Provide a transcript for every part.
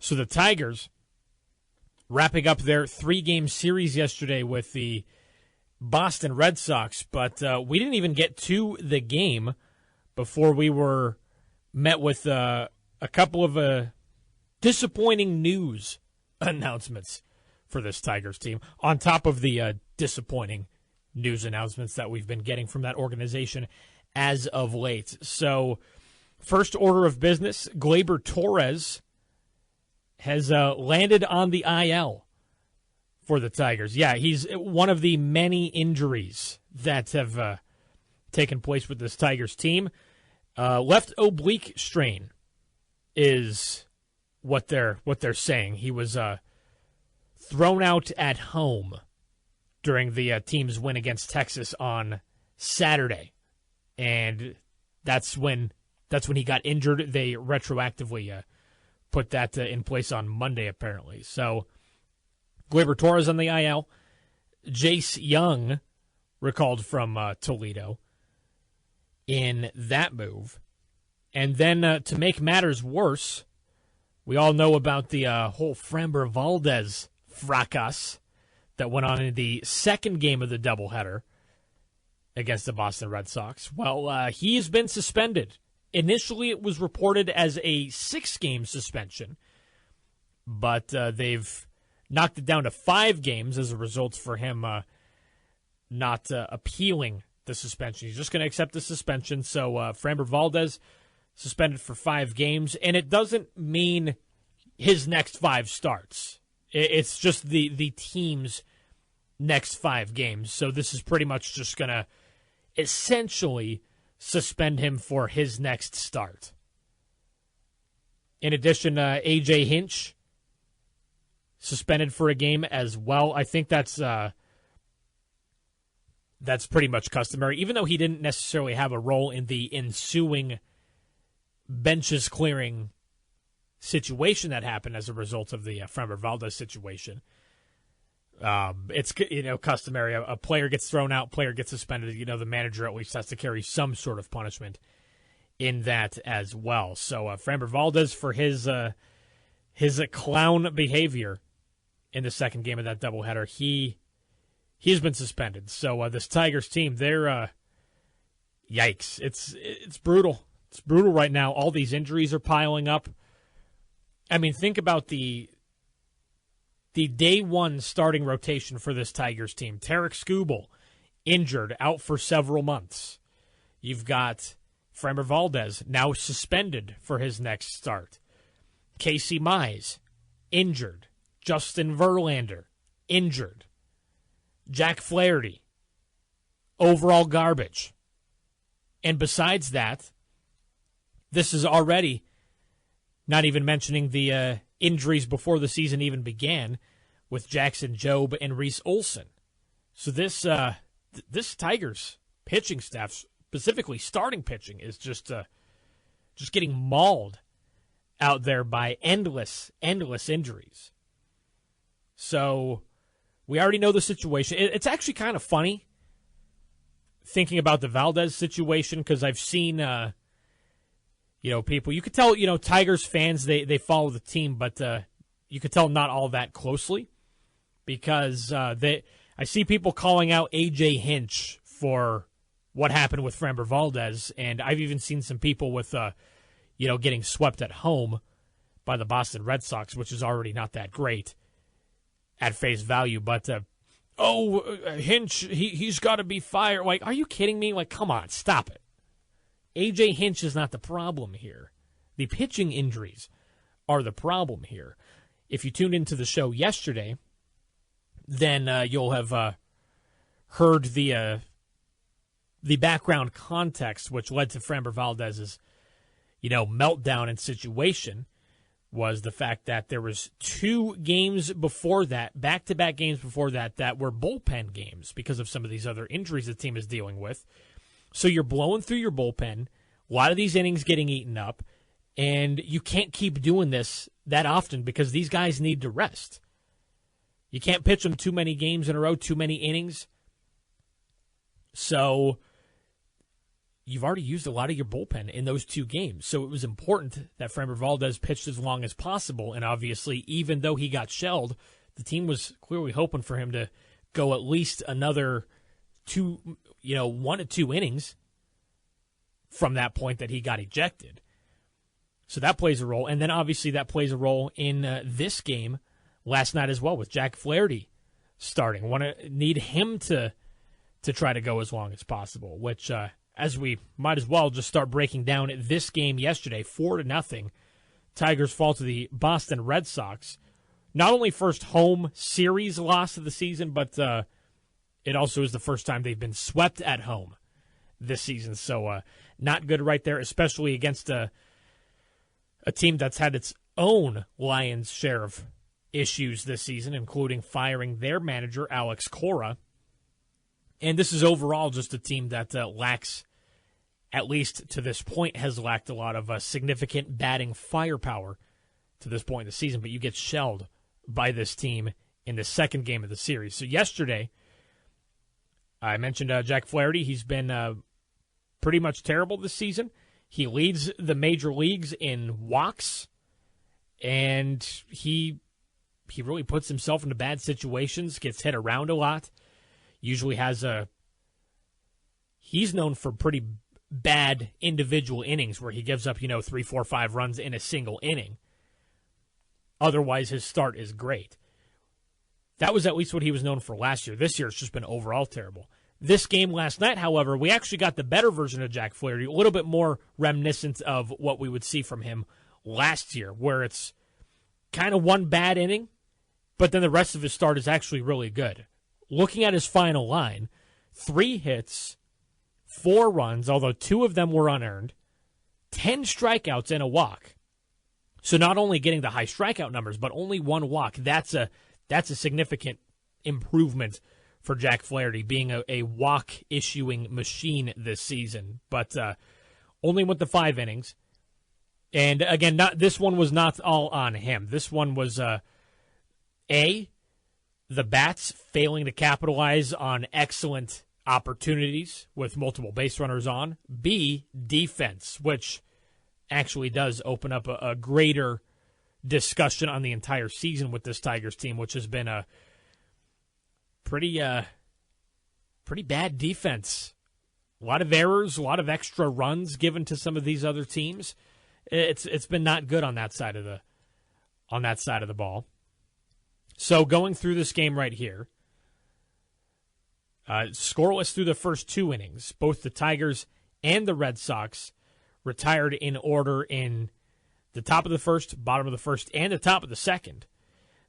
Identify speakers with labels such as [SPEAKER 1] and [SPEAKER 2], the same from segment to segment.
[SPEAKER 1] So the Tigers wrapping up their 3-game series yesterday with the Boston Red Sox, but we didn't even get to the game before we were met with a couple of disappointing news announcements for this Tigers team, on top of the disappointing news announcements that we've been getting from that organization as of late. So, first order of business, Geyber Torres has landed on the IL for the Tigers. Yeah, he's one of the many injuries that have taken place with this Tigers team. Left oblique strain is what they're saying. He was thrown out at home during the team's win against Texas on Saturday, and that's when he got injured. They retroactively put that in place on Monday, apparently. So, Geyber Torres on the IL. Jace Young recalled from Toledo in that move. And then to make matters worse, we all know about the whole Framber Valdez fracas that went on in the second game of the doubleheader against the Boston Red Sox. Well, he has been suspended. Initially, it was reported as a 6-game suspension, but they've knocked it down to 5 games as a result for him not appealing the suspension. He's just going to accept the suspension. So Framber Valdez suspended for 5 games, and it doesn't mean his next 5 starts. It's just the team's next 5 games. So this is pretty much just going to essentially suspend him for his next start. In addition, A.J. Hinch suspended for a game as well. I think that's pretty much customary, even though he didn't necessarily have a role in the ensuing benches clearing situation that happened as a result of the Framber Valdez situation. It's customary. A player gets thrown out, player gets suspended. The manager at least has to carry some sort of punishment in that as well. So Framber Valdez for his clown behavior in the second game of that doubleheader, he's been suspended. So this Tigers team, they're yikes! It's brutal. It's brutal right now. All these injuries are piling up. I mean, think about the day one starting rotation for this Tigers team. Tarek Skubal, injured, out for several months. You've got Framber Valdez, now suspended for his next start. Casey Mize, injured. Justin Verlander, injured. Jack Flaherty, overall garbage. And besides that, this is already not even mentioning the injuries before the season even began with Jackson Jobe and Reese Olson. So this Tigers pitching staff, specifically starting pitching, is just getting mauled out there by endless injuries. So we already know the situation. It's actually kind of funny thinking about the Valdez situation, because I've seen people, you could tell, Tigers fans, they follow the team, but you could tell not all that closely, because I see people calling out A.J. Hinch for what happened with Framber Valdez, and I've even seen some people with, getting swept at home by the Boston Red Sox, which is already not that great at face value, but Hinch, he's got to be fired. Like, are you kidding me? Like, come on, stop it. A.J. Hinch is not the problem here. The pitching injuries are the problem here. If you tuned into the show yesterday, then you'll have heard the background context, which led to Framber Valdez's, meltdown and situation, was the fact that there was 2 games before that, back-to-back games before that, that were bullpen games because of some of these other injuries the team is dealing with. So you're blowing through your bullpen, a lot of these innings getting eaten up, and you can't keep doing this that often because these guys need to rest. You can't pitch them too many games in a row, too many innings. So you've already used a lot of your bullpen in those 2 games. So it was important that Framber Valdez pitched as long as possible. And obviously, even though he got shelled, the team was clearly hoping for him to go at least another 1 to 2 innings from that point that he got ejected. So that plays a role. And then obviously that plays a role in this game last night as well with Jack Flaherty starting. Need him to try to go as long as possible, which as we might as well just start breaking down this game yesterday, 4-0. Tigers fall to the Boston Red Sox. Not only first home series loss of the season, but it also is the first time they've been swept at home this season. So not good right there, especially against a team that's had its own lion's share of issues this season, including firing their manager, Alex Cora. And this is overall just a team that lacks, at least to this point, has lacked a lot of significant batting firepower to this point in the season. But you get shelled by this team in the second game of the series. So yesterday, I mentioned Jack Flaherty. He's been pretty much terrible this season. He leads the major leagues in walks, and he really puts himself into bad situations, gets hit around a lot. Usually he's known for pretty bad individual innings where he gives up, 3, 4, 5 runs in a single inning. Otherwise, his start is great. That was at least what he was known for last year. This year, it's just been overall terrible. This game last night, however, we actually got the better version of Jack Flaherty, a little bit more reminiscent of what we would see from him last year, where it's kind of one bad inning, but then the rest of his start is actually really good. Looking at his final line, 3 hits, 4 runs, although 2 of them were unearned, 10 strikeouts and a walk. So not only getting the high strikeout numbers, but only 1 walk. That's a significant improvement for Jack Flaherty, being a walk-issuing machine this season. But only went the 5 innings. And again, this one was not all on him. This one was, the bats failing to capitalize on excellent opportunities with multiple base runners on. B, defense, which actually does open up a greater discussion on the entire season with this Tigers team, which has been a pretty bad defense. A lot of errors, a lot of extra runs given to some of these other teams. It's been not good on that side of the ball. So going through this game right here, scoreless through the first 2 innings. Both the Tigers and the Red Sox retired in order in the top of the first, bottom of the first, and the top of the second.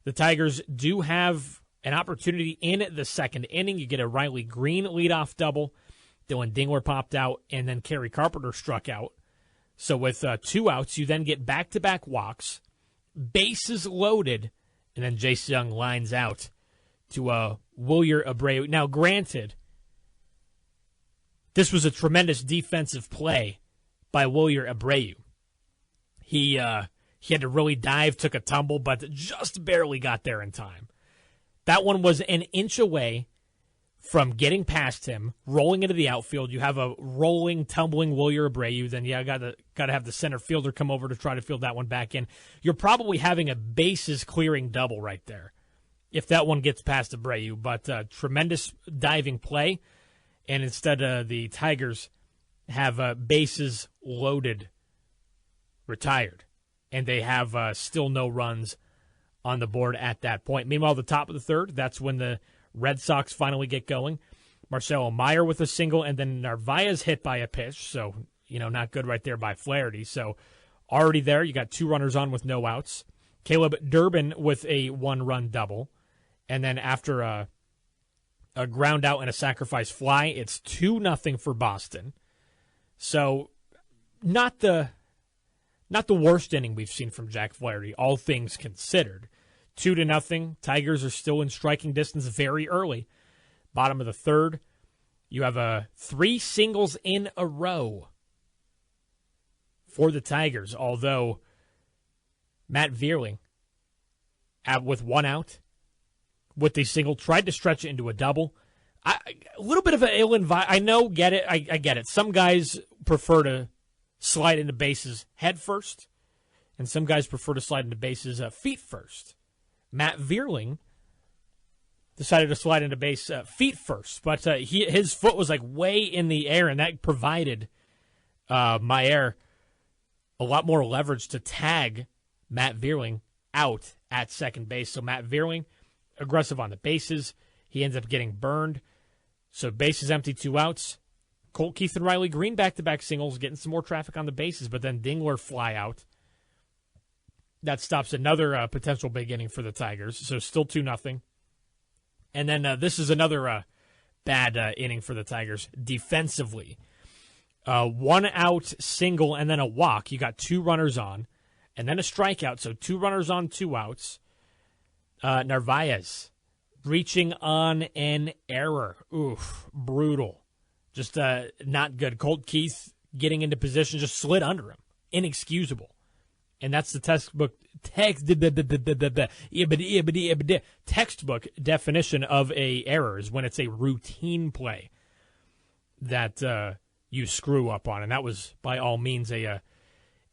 [SPEAKER 1] The Tigers do have an opportunity in the second inning. You get a Riley Green leadoff double. Dylan Dingler popped out, and then Kerry Carpenter struck out. So with 2 outs, you then get back-to-back walks, bases loaded, and then Jace Young lines out to Wilyer Abreu. Now, granted, this was a tremendous defensive play by Wilyer Abreu. He had to really dive, took a tumble, but just barely got there in time. That one was an inch away from getting past him, rolling into the outfield. You have a rolling, tumbling Wilyer Abreu. Then you got to have the center fielder come over to try to field that one back in. You're probably having a bases clearing double right there if that one gets past Abreu. But tremendous diving play, and instead the Tigers have bases loaded, retired, and they have still no runs on the board at that point. Meanwhile, the top of the third, that's when the Red Sox finally get going. Marcelo Meyer with a single, and then Narvaez hit by a pitch, so, not good right there by Flaherty. So already there, you got 2 runners on with no outs. Caleb Durbin with a 1-run double, and then after a ground out and a sacrifice fly, it's 2-0 for Boston. So not the worst inning we've seen from Jack Flaherty, all things considered. 2-0. Tigers are still in striking distance very early. Bottom of the third, you have 3 singles in a row for the Tigers, although Matt Vierling, with 1 out, with the single, tried to stretch it into a double. A little bit of an ill environment. I know, get it. I get it. Some guys prefer to slide into bases head first, and some guys prefer to slide into bases feet first. Matt Vierling decided to slide into base feet first, but his foot was like way in the air, and that provided Mayer a lot more leverage to tag Matt Vierling out at second base. So Matt Vierling, aggressive on the bases. He ends up getting burned. So bases empty, 2 outs. Colt Keith and Riley Green back-to-back singles, getting some more traffic on the bases, but then Dingler fly out. That stops another potential big inning for the Tigers, so still 2-0. And then this is another bad inning for the Tigers defensively. 1 out single and then a walk. You got 2 runners on, and then a strikeout, so 2 runners on, 2 outs. Narvaez reaching on an error. Oof, brutal. Just not good. Colt Keith getting into position, just slid under him. Inexcusable. And that's the textbook definition of a error, is when it's a routine play that you screw up on. And that was, by all means, a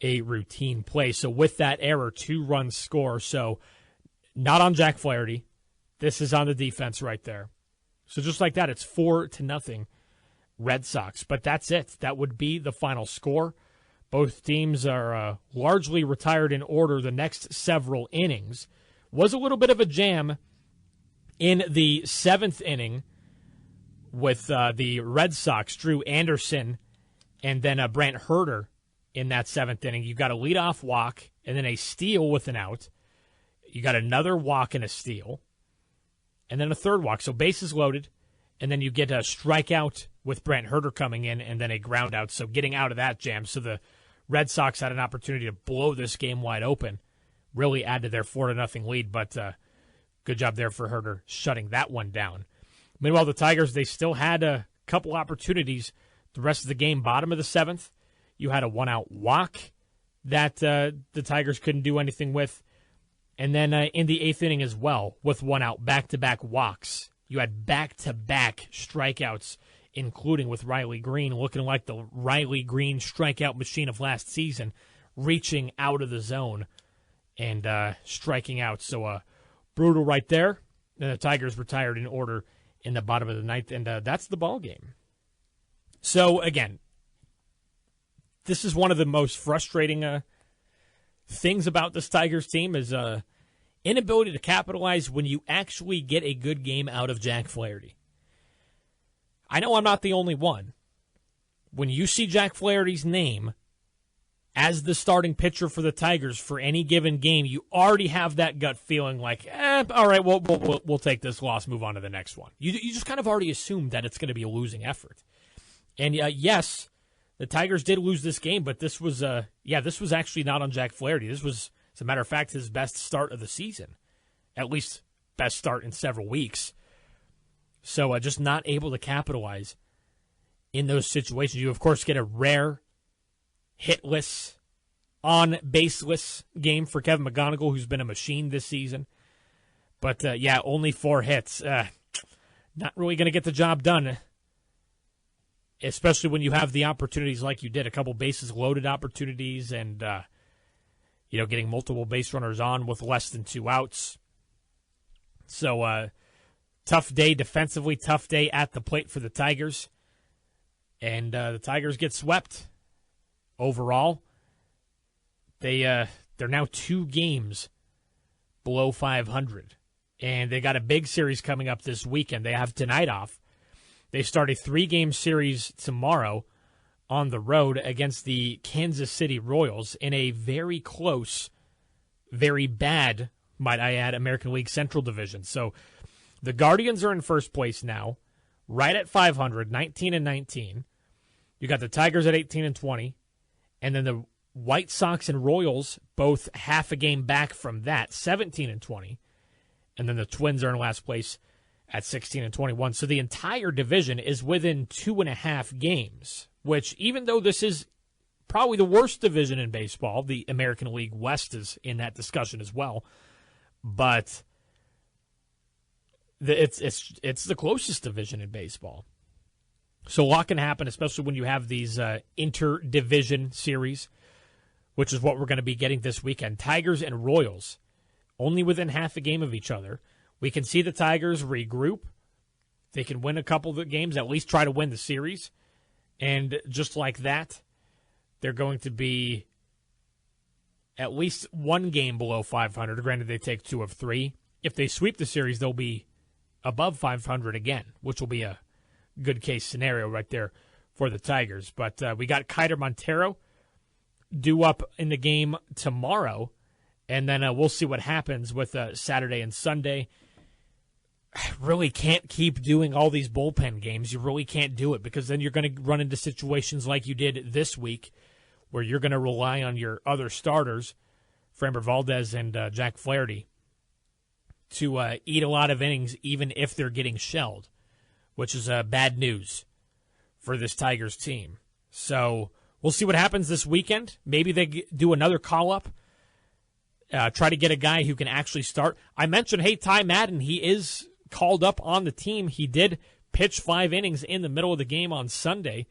[SPEAKER 1] routine play. So with that error, 2-run score. So not on Jack Flaherty. This is on the defense right there. So just like that, it's 4-0 Red Sox. But that's it. That would be the final score. Both teams are largely retired in order the next several innings. Was a little bit of a jam in the 7th inning with the Red Sox, Drew Anderson, and then Brant Herter in that 7th inning. You got a leadoff walk and then a steal with an out. You got another walk and a steal, and then a third walk. So bases loaded, and then you get a strikeout with Brant Herter coming in, and then a ground out. So getting out of that jam. So the Red Sox had an opportunity to blow this game wide open, really add to their 4-0 lead, but good job there for Herter shutting that one down. Meanwhile, the Tigers, they still had a couple opportunities the rest of the game. Bottom of the 7th, you had a 1-out walk that the Tigers couldn't do anything with. And then in the 8th inning as well, with 1 out, back-to-back walks. You had back-to-back strikeouts, including with Riley Green, looking like the Riley Green strikeout machine of last season, reaching out of the zone and striking out. So brutal right there. And the Tigers retired in order in the bottom of the 9th, and that's the ball game. So, again, this is one of the most frustrating things about this Tigers team is inability to capitalize when you actually get a good game out of Jack Flaherty. I know I'm not the only one. When you see Jack Flaherty's name as the starting pitcher for the Tigers for any given game, you already have that gut feeling like, all right, we'll take this loss, move on to the next one. You just kind of already assume that it's going to be a losing effort. And yes, the Tigers did lose this game, but this was actually not on Jack Flaherty. This was, as a matter of fact, his best start of the season, at least best start in several weeks. So just not able to capitalize in those situations. You, of course, get a rare hitless, on-baseless game for Kevin McGonigal, who's been a machine this season. But, only 4 hits. Not really going to get the job done, especially when you have the opportunities like you did, a couple bases-loaded opportunities and, getting multiple base runners on with less than 2 outs. So, tough day defensively, tough day at the plate for the Tigers. And the Tigers get swept overall. They're now 2 games below 500. And they got a big series coming up this weekend. They have tonight off. They start a 3-game series tomorrow on the road against the Kansas City Royals in a very close, very bad, might I add, American League Central Division. So the Guardians are in first place now, right at 500, 19-19. You got the Tigers at 18-20, and then the White Sox and Royals both half a game back from that, 17-20, and then the Twins are in last place at 16-21. So the entire division is within 2.5 games, which even though this is probably the worst division in baseball, the American League West is in that discussion as well, but it's the closest division in baseball. So a lot can happen, especially when you have these inter-division series, which is what we're going to be getting this weekend. Tigers and Royals, only within half a game of each other. We can see the Tigers regroup. They can win a couple of the games, at least try to win the series. And just like that, they're going to be at least one game below 500. Granted, they take 2 of 3. If they sweep the series, they'll be above 500 again, which will be a good case scenario right there for the Tigers. But we got Geyber Montero due up in the game tomorrow, and then we'll see what happens with Saturday and Sunday. Really can't keep doing all these bullpen games. You really can't do it, because then you're going to run into situations like you did this week where you're going to rely on your other starters, Framber Valdez and Jack Flaherty, to eat a lot of innings even if they're getting shelled, which is bad news for this Tigers team. So we'll see what happens this weekend. Maybe they do another call-up, try to get a guy who can actually start. I mentioned, hey, Ty Madden, he is called up on the team. He did pitch 5 innings in the middle of the game on Sunday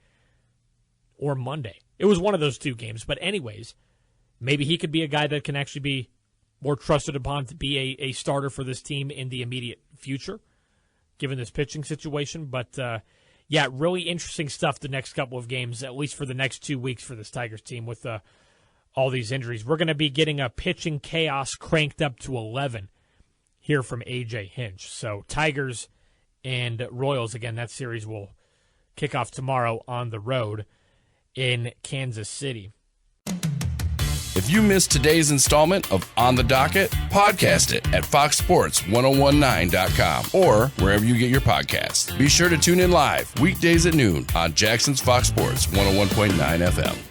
[SPEAKER 1] or Monday. It was one of those 2 games. But anyways, maybe he could be a guy that can actually be more trusted upon to be a starter for this team in the immediate future, given this pitching situation. But, yeah, really interesting stuff the next couple of games, at least for the next 2 weeks for this Tigers team with all these injuries. We're going to be getting a pitching chaos cranked up to 11 here from A.J. Hinch. So Tigers and Royals, again, that series will kick off tomorrow on the road in Kansas City.
[SPEAKER 2] If you missed today's installment of On the Docket, podcast it at foxsports1019.com or wherever you get your podcasts. Be sure to tune in live weekdays at noon on Jackson's Fox Sports 101.9 FM.